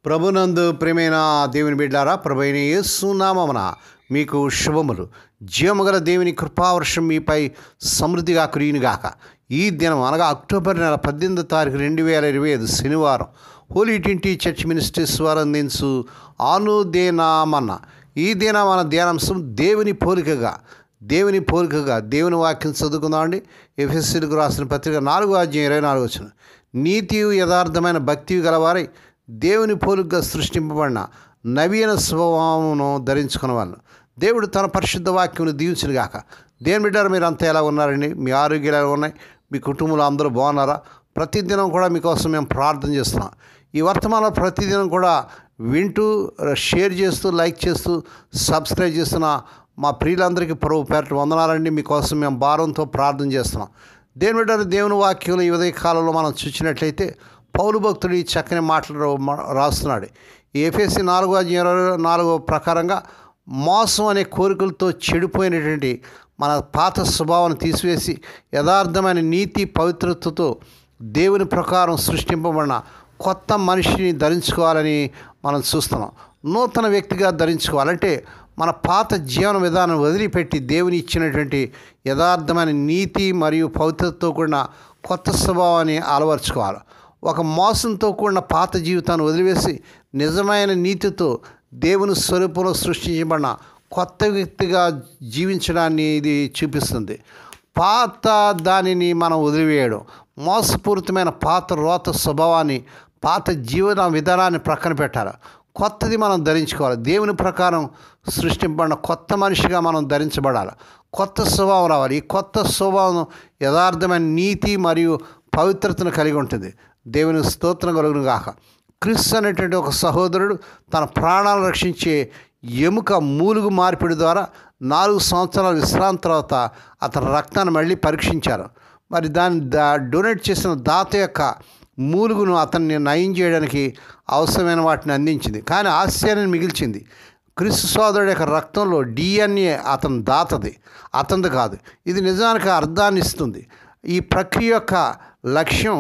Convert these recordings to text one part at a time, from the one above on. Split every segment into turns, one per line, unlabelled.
ప్రభునందు ప్రియమైన దేవుని బిడ్డారా, ప్రభువైన యేసు నామమున మీకు శుభములు. జీవముగల దేవుని కృపావర్షం మీపై సమృద్ధిగా కురియునుగాక. ఈ దినం అనగా అక్టోబర్ నెల 18వ తారీఖు 2025 శనివారం హోలీ ట్రింటీ చర్చ్ మినిస్ట్రీస్ వారు అందించు అనుదేనామన్న ఈ దిన మన ధ్యానాంశం దేవుని పోలికగా దేవుని వాక్యం చదువుకుందామండి. ఎఫెసీయులకు రాసిన పత్రిక 4:24 నీతియు యథార్థమైన భక్తి గలవారై దేవుని పోలికగా సృష్టింపబడిన నవీన స్వభావమును ధరించుకున్న వాళ్ళు దేవుడు తన పరిశుద్ధ వాక్యమును దీవించునుగాక. దేవుని బిడ్డారు, మీరు అంతా ఎలా ఉన్నారండి? మీ ఆరోగ్యాలు ఎలా ఉన్నాయి? మీ కుటుంబంలో అందరూ బాగున్నారా? ప్రతిదినం కూడా మీకోసం మేము ప్రార్థన చేస్తున్నాం. ఈ వర్తమానం ప్రతిదినం కూడా వింటూ షేర్ చేస్తూ లైక్ చేస్తూ సబ్స్క్రైబ్ చేస్తున్న మా ప్రియులందరికీ ప్రభు పేరట వందనాలండి. మీకోసం మేము భారంతో ప్రార్థన చేస్తున్నాం. దేవుని బిడ్డారు, దేవుని వాక్యంలో ఈ ఉదయ కాలంలో మనం చూసినట్లయితే పౌలు భక్తుడు ఈ చక్కని మాటలు రాస్తున్నాడు. ఈ ఎఫెసీ 4:24 ప్రకారంగా మోసం అనే కోరికలతో చెడిపోయినటువంటి మన పాత స్వభావాన్ని తీసివేసి యథార్థమైన నీతి పవిత్రతతో దేవుని ప్రకారం సృష్టింపబడిన కొత్త మనిషిని ధరించుకోవాలని మనం చూస్తున్నాం. నూతన వ్యక్తిగా ధరించుకోవాలంటే మన పాత జీవన విధానం వదిలిపెట్టి దేవుని ఇచ్చినటువంటి యథార్థమైన నీతి మరియు పవిత్రతతో కూడిన కొత్త స్వభావాన్ని అలవర్చుకోవాలి. ఒక మోసంతో కూడిన పాత జీవితాన్ని వదిలివేసి నిజమైన నీతితో దేవుని స్వరూపంలో సృష్టించబడిన కొత్త వ్యక్తిగా జీవించడాన్ని ఇది చూపిస్తుంది. పాత దానిని మనం వదిలివేయడం, మోసపూరితమైన పాత రోత స్వభావాన్ని, పాత జీవన విధానాన్ని ప్రక్కన పెట్టాలి. కొత్తది మనం ధరించుకోవాలి. దేవుని ప్రకారం సృష్టింపబడిన కొత్త మనిషిగా మనం ధరించబడాలి. కొత్త స్వభావం రావాలి. ఈ కొత్త స్వభావం యథార్థమైన నీతి మరియు పవిత్రతను కలిగి ఉంటుంది. దేవుని స్తోత్రం కలుగును గాక. క్రీస్తు అనేటువంటి ఒక సహోదరుడు తన ప్రాణాలను రక్షించే ఎముక మూలుగు మార్పిడి ద్వారా 4 సంవత్సరాల విశ్రాంతి తర్వాత అతని రక్తాన్ని మళ్ళీ పరీక్షించారు. మరి దాన్ని డొనేట్ చేసిన దాత యొక్క మూలుగును అతన్ని నయం చేయడానికి అవసరమైన వాటిని అందించింది. కానీ ఆశ్చర్యాన్ని మిగిల్చింది. క్రీస్తు సోదరుడు యొక్క రక్తంలో DNA అతని దాతది, అతనిది కాదు. ఇది నిజానికి అర్థాన్ని ఇస్తుంది. ఈ ప్రక్రియ యొక్క లక్ష్యం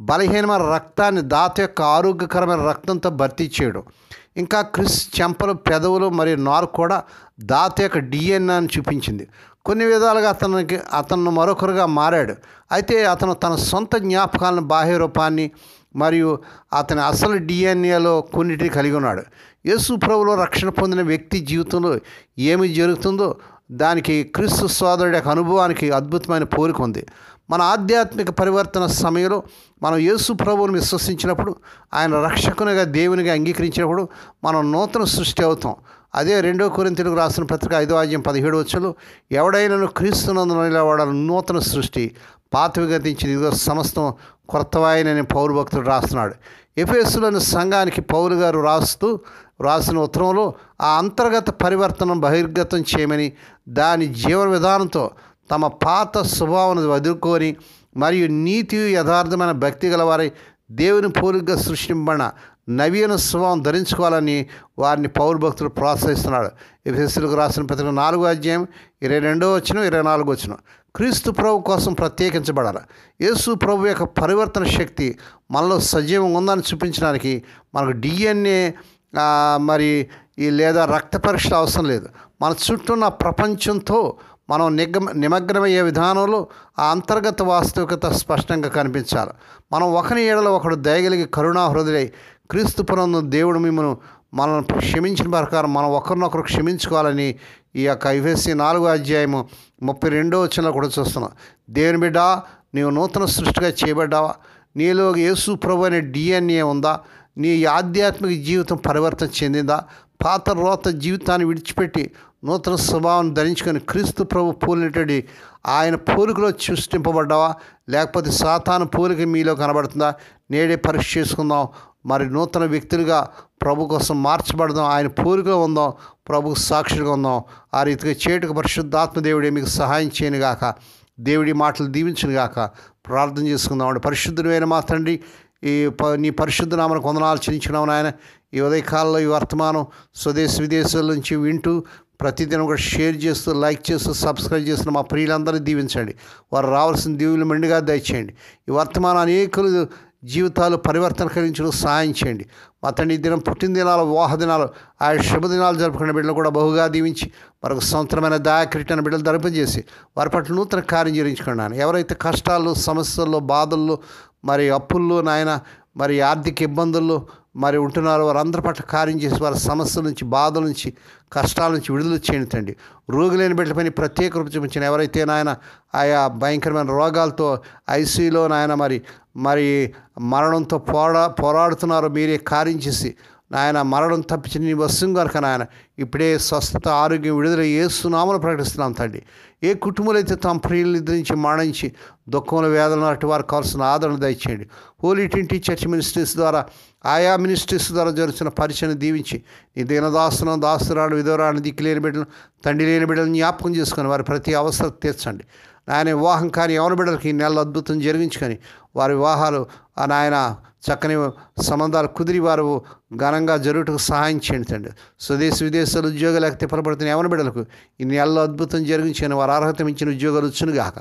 బలహీనమైన రక్తాన్ని దాత యొక్క ఆరోగ్యకరమైన రక్తంతో భర్తీ చేయడం. ఇంకా క్రిస్ చెంపలు, పెదవులు మరియు నారు కూడా దాత యొక్క DNAని చూపించింది. కొన్ని విధాలుగా అతను మరొకరుగా మారాడు. అయితే అతను తన సొంత జ్ఞాపకాలను, బాహ్య రూపాన్ని మరియు అతని అసలు DNAలో కొన్నిటిని కలిగి ఉన్నాడు. యేసు ప్రభువులో రక్షణ పొందిన వ్యక్తి జీవితంలో ఏమి జరుగుతుందో దానికి క్రీస్తు సోదరుడి యొక్క అనుభవానికి అద్భుతమైన పోలిక ఉంది. మన ఆధ్యాత్మిక పరివర్తన సమయంలో మనం యేసు ప్రభువును విశ్వసించినప్పుడు, ఆయన రక్షకునిగా దేవునిగా అంగీకరించినప్పుడు మనం నూతన సృష్టి అవుతాం. అదే 2 కొరింథీయులకు రాసిన పత్రిక 5:17 ఎవడైనను క్రీస్తునందు నిలబడాలి, నూతన సృష్టి, పాతవి గతించింది, ఇదిగో సమస్తం కొత్తవాయనని పౌలు భక్తుడు రాస్తున్నాడు. ఎఫెసులోని సంఘానికి పౌలు గారు రాసిన ఉత్తరంలో ఆ అంతర్గత పరివర్తనం బహిర్గతం చేయమని, దాని జీవన విధానంతో తమ పాత స్వభావాన్ని వదులుకొని మరియు నీతి యథార్థమైన భక్తి గలవారై దేవుని పోలికగా సృష్టింపబడిన నవీన స్వభావం ధరించుకోవాలని వారిని పౌరు భక్తులు ప్రోత్సహిస్తున్నాడు. ఎఫెసీయులకు రాసిన పత్రిక 4:22-24 క్రీస్తు ప్రభు కోసం ప్రత్యేకించబడాలి. యేసు ప్రభు యొక్క పరివర్తన శక్తి మనలో సజీవం ఉందని చూపించడానికి మనకు DNA మరి లేదా రక్త పరీక్ష అవసరం లేదు. మన చుట్టూ ఉన్న ప్రపంచంతో మనం నిమగ్నమయ్యే విధానంలో ఆ అంతర్గత వాస్తవికత స్పష్టంగా కనిపించాలి. మనం ఒకరి ఎడల ఒకడు దయగలిగి కరుణా హృదయులై క్రీస్తు పురందు దేవుడు మనల్ని క్షమించిన ప్రకారం మనం ఒకరినొకరు క్షమించుకోవాలని ఈ యొక్క ఎఫెసీ 4:32 కూడా చూస్తున్నాం. దేవుని బిడ్డ, నీవు నూతన సృష్టిగా చేయబడ్డావా? నీలో యేసు ప్రభు అనే DNA ఉందా? నీ ఆధ్యాత్మిక జీవితం పరివర్తన చెందిందా? పాత రోత జీవితాన్ని విడిచిపెట్టి నూతన స్వభావాన్ని ధరించుకొని క్రీస్తు ప్రభు పోలినటువంటి ఆయన పోలికలో సృష్టింపబడ్డావా? లేకపోతే సాతాను పోలిక మీలో కనబడుతుందా? నేడే పరీక్ష చేసుకుందాం. మరి నూతన వ్యక్తులుగా ప్రభు కోసం మార్చబడదాం. ఆయన పోలికలో ఉందాం, ప్రభుకు సాక్షిగా ఉందాం. ఆ రీతిగా చేటుకు పరిశుద్ధాత్మ దేవుడే మీకు సహాయం చేయనుగాక. దేవుడి మాటలు దీవించునుగాక. ప్రార్థన చేసుకుందాం. పరిశుద్ధుడైన మా తండ్రి, నీ పరిశుద్ధ నామమునకు వందనాలు చెల్లించున్నాము నాయన. ఈ ఉదయకాలంలో ఈ వర్తమానం స్వదేశ విదేశాల నుంచి వింటూ ప్రతిదినం కూడా షేర్ చేస్తూ, లైక్ చేస్తూ, సబ్స్క్రైబ్ చేస్తున్న మా ప్రియులందరినీ దీవించండి. వారు రావాల్సిన దీవులు మెండుగా దయచేయండి. ఈ వర్తమానం అనేకులు జీవితాలు పరివర్తన కలిగించడం సహాయం చేయండి. మా తండ్రి దినం పుట్టినదినాలు, వివాహ దినాలు, ఆ శుభదినాలు జరుపుకునే బిడ్డలు కూడా బహుగా దీవించి మరొక సంవత్సరమైన దయాక్రీటాన్ని బిడ్డలు ధరింపజేసి వారి పట్ల నూతన కార్యం జరిగించుకున్నాను. ఎవరైతే కష్టాల్లో, సమస్యల్లో, బాధల్లో, మరి అప్పుల్లో నాయన, మరి ఆర్థిక ఇబ్బందుల్లో మరి ఉంటున్నారో వారందరి పట్ల కార్యం చేసి వారి సమస్యల నుంచి, బాధల నుంచి, కష్టాల నుంచి విడుదల చేయండి తండ్రి. రోగులైన బిడ్డలపైన ప్రత్యేక రూపం చూపించిన ఎవరైతే నాయన ఆయా భయంకరమైన రోగాలతో ఐసీయూలో నాయన మరి మరణంతో పోరాడుతున్నారో మీరే కార్యం చేసి నాయన మరణం తప్పించి నీ వస్తువు కనుక నాయన ఇప్పుడే స్వస్థత, ఆరోగ్యం, విడుదల యేసు నామములో ప్రకటిస్తున్నాం తండ్రి. ఏ కుటుంబాలు అయితే తమ ప్రియులు నిద్రించి మరణించి దుఃఖంలో వేదనలు అటు వారికి కావాల్సిన ఆదరణ దయచేయండి. హోలీ ట్వంటీ చర్చ్ మినిస్ట్రీస్ ద్వారా, ఆయా మినిస్ట్రీస్ ద్వారా జరుగుతున్న పరిచయం దీవించి నీ దీనదాసులను, దాసురాడు, విధవరాన్ని, దిక్కు లేని బిడ్డలను, తండ్రి లేని బిడ్డలను జ్ఞాపకం చేసుకొని వారి ప్రతి అవసరం తీర్చండి. నాయన వివాహం కానీ యవన బిడ్డలకి ఈ నెలలో అద్భుతం జరిగించుకొని వారి వివాహాలు నాయన చక్కని సంబంధాలు కుదిరి వారు ఘనంగా జరుగుటకు సహాయం చేయండి తండ్రి. స్వదేశ విదేశాలు ఉద్యోగాలు తిప్పబడుతున్న యవన బిడ్డలకు ఈ నెలలో అద్భుతం జరిగించుకొని వారు అర్హత మించిన ఉద్యోగాలు వచ్చునుగాక.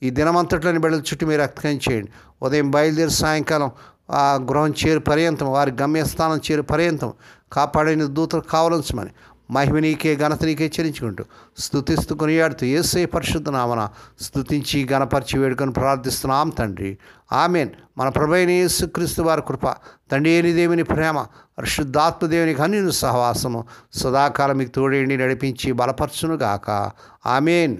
ఈ దినమంతట్లోని బిడ్డల చుట్టూ మీరు రక్తం చేయండి. ఉదయం బయలుదేరి సాయంకాలం ఆ గృహం చేరు పర్యంతం, వారి గమ్యస్థానం చేరు పర్యంతం కాపాడిన దూతలు కావలసమని మహిమ నీకే, ఘనత నీకే చెల్లించుకుంటూ స్తుతిస్తూ కొనియాడుతూ యేసయ్య పరిశుద్ధ నామమున స్తుతించి ఘనపరిచి వేడుకొని ప్రార్థిస్తున్నాం తండ్రి. ఆమేన్. మన ప్రభువైన యేసుక్రీస్తు వారి కృప, తండ్రి అయిన దేవుని ప్రేమ, పరిశుద్ధాత్మ దేవునికి అన్యుని సహవాసము సదాకాలం మీకు తోడేండి నడిపించి బలపరచునుగాక. ఆమేన్.